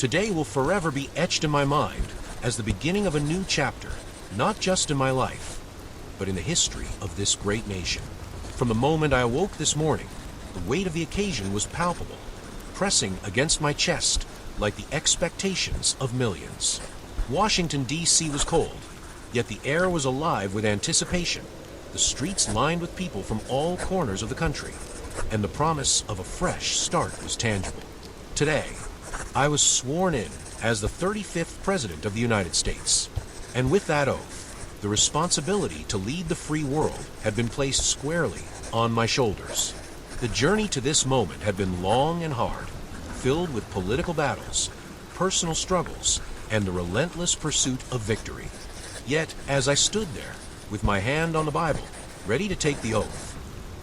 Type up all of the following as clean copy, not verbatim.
Today will forever be etched in my mind as the beginning of a new chapter, not just in my life, but in the history of this great nation. From the moment I awoke this morning, the weight of the occasion was palpable, pressing against my chest like the expectations of millions. Washington, D.C. was cold, yet the air was alive with anticipation, the streets lined with people from all corners of the country, and the promise of a fresh start was tangible. Today, I was sworn in as the 35th President of the United States, and with that oath, the responsibility to lead the free world had been placed squarely on my shoulders. The journey to this moment had been long and hard, filled with political battles, personal struggles, and the relentless pursuit of victory. Yet, as I stood there, with my hand on the Bible, ready to take the oath,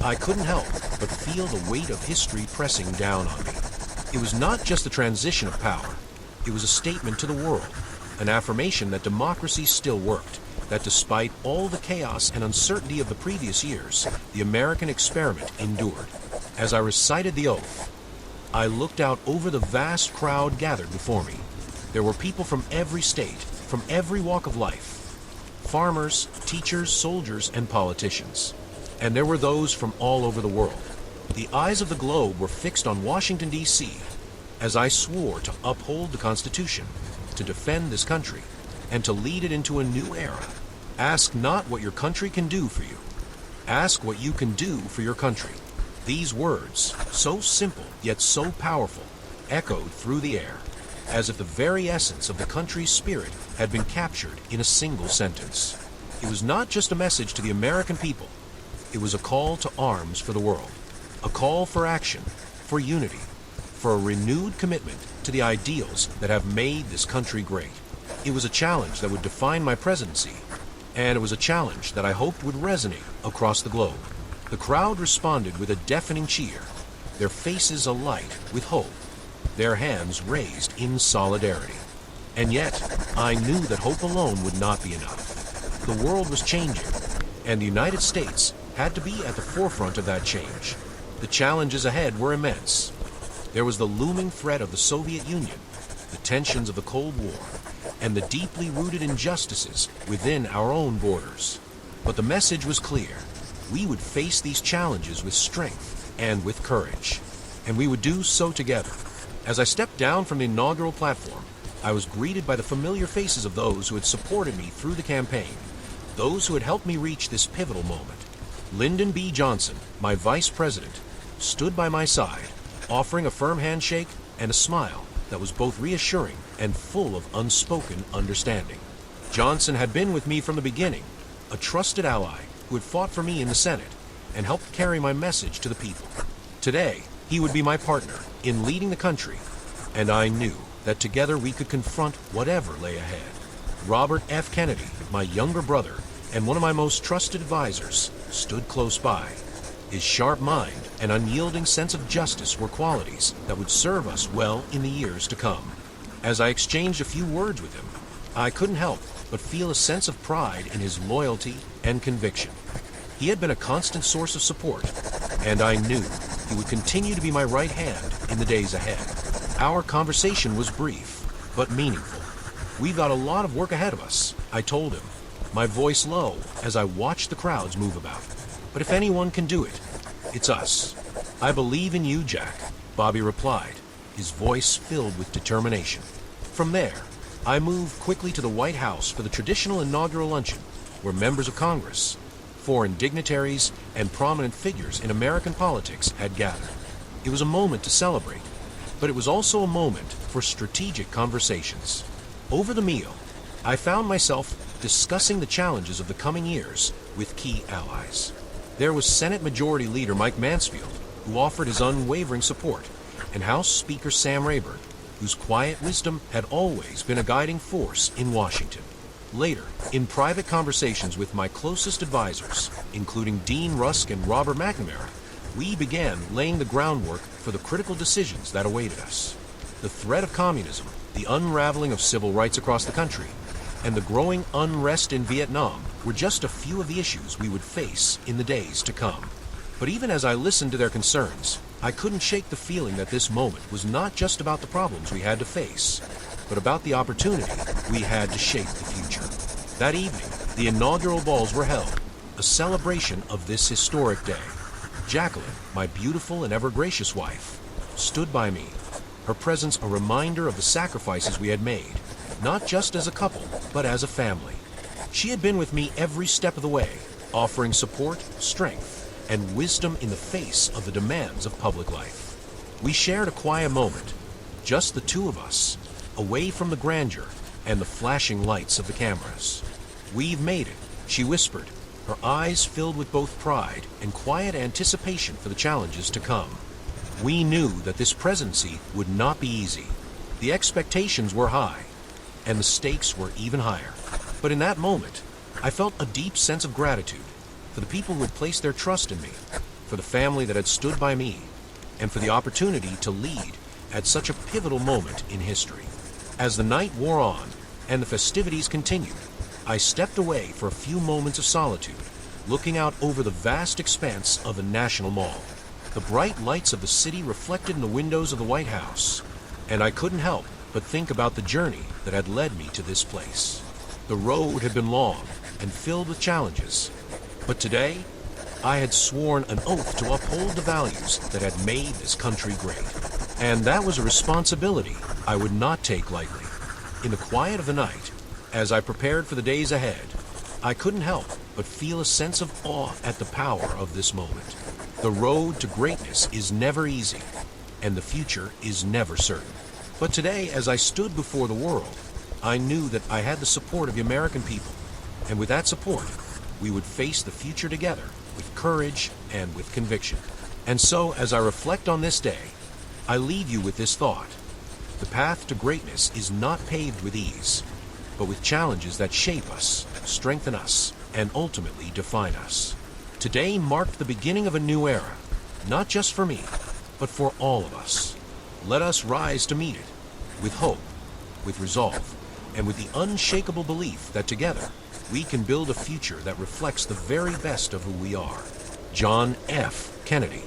I couldn't help but feel the weight of history pressing down on me. It was not just the transition of power. It was a statement to the world, an affirmation that democracy still worked, that despite all the chaos and uncertainty of the previous years, the American experiment endured. As I recited the oath, I looked out over the vast crowd gathered before me. There were people from every state, from every walk of life, farmers, teachers, soldiers, and politicians. And there were those from all over the world. The eyes of the globe were fixed on Washington, D.C., as I swore to uphold the Constitution, to defend this country, and to lead it into a new era. Ask not what your country can do for you. Ask what you can do for your country. These words, so simple yet so powerful, echoed through the air, as if the very essence of the country's spirit had been captured in a single sentence. It was not just a message to the American people. It was a call to arms for the world, a call for action, for unity, for a renewed commitment to the ideals that have made this country great. It was a challenge that would define my presidency, and it was a challenge that I hoped would resonate across the globe. The crowd responded with a deafening cheer, their faces alight with hope, their hands raised in solidarity. And yet, I knew that hope alone would not be enough. The world was changing, and the United States had to be at the forefront of that change. The challenges ahead were immense. There was the looming threat of the Soviet Union, the tensions of the Cold War, and the deeply rooted injustices within our own borders. But the message was clear. We would face these challenges with strength and with courage, and we would do so together. As I stepped down from the inaugural platform, I was greeted by the familiar faces of those who had supported me through the campaign, those who had helped me reach this pivotal moment. Lyndon B. Johnson, my vice president, stood by my side, offering a firm handshake and a smile that was both reassuring and full of unspoken understanding. Johnson had been with me from the beginning, a trusted ally who had fought for me in the Senate and helped carry my message to the people. Today, he would be my partner in leading the country, and I knew that together we could confront whatever lay ahead. Robert F. Kennedy, my younger brother and one of my most trusted advisors, stood close by. His sharp mind and unyielding sense of justice were qualities that would serve us well in the years to come. As I exchanged a few words with him, I couldn't help but feel a sense of pride in his loyalty and conviction. He had been a constant source of support, and I knew he would continue to be my right hand in the days ahead. Our conversation was brief, but meaningful. We've got a lot of work ahead of us, I told him, my voice low as I watched the crowds move about. But if anyone can do it, it's us. I believe in you, Jack, Bobby replied, his voice filled with determination. From there, I moved quickly to the White House for the traditional inaugural luncheon, where members of Congress, foreign dignitaries, and prominent figures in American politics had gathered. It was a moment to celebrate, but it was also a moment for strategic conversations. Over the meal, I found myself discussing the challenges of the coming years with key allies. There was Senate Majority Leader Mike Mansfield, who offered his unwavering support, and House Speaker Sam Rayburn, whose quiet wisdom had always been a guiding force in Washington. Later, in private conversations with my closest advisors, including Dean Rusk and Robert McNamara, we began laying the groundwork for the critical decisions that awaited us. The threat of communism, the unraveling of civil rights across the country, and the growing unrest in Vietnam were just a few of the issues we would face in the days to come. But even as I listened to their concerns, I couldn't shake the feeling that this moment was not just about the problems we had to face, but about the opportunity we had to shape the future. That evening, the inaugural balls were held, a celebration of this historic day. Jacqueline, my beautiful and ever gracious wife, stood by me, her presence a reminder of the sacrifices we had made, not just as a couple, but as a family. She had been with me every step of the way, offering support, strength, and wisdom in the face of the demands of public life. We shared a quiet moment, just the two of us, away from the grandeur and the flashing lights of the cameras. "We've made it," she whispered, her eyes filled with both pride and quiet anticipation for the challenges to come. We knew that this presidency would not be easy. The expectations were high, and the stakes were even higher. But in that moment, I felt a deep sense of gratitude for the people who had placed their trust in me, for the family that had stood by me, and for the opportunity to lead at such a pivotal moment in history. As the night wore on and the festivities continued, I stepped away for a few moments of solitude, looking out over the vast expanse of the National Mall. The bright lights of the city reflected in the windows of the White House, and I couldn't help but think about the journey that had led me to this place. The road had been long and filled with challenges, but today I had sworn an oath to uphold the values that had made this country great. And that was a responsibility I would not take lightly. In the quiet of the night, as I prepared for the days ahead, I couldn't help but feel a sense of awe at the power of this moment. The road to greatness is never easy, and the future is never certain. But today, as I stood before the world, I knew that I had the support of the American people, and with that support, we would face the future together with courage and with conviction. And so, as I reflect on this day, I leave you with this thought. The path to greatness is not paved with ease, but with challenges that shape us, strengthen us, and ultimately define us. Today marked the beginning of a new era, not just for me, but for all of us. Let us rise to meet it, with hope, with resolve, and with the unshakable belief that together we can build a future that reflects the very best of who we are. John F. Kennedy.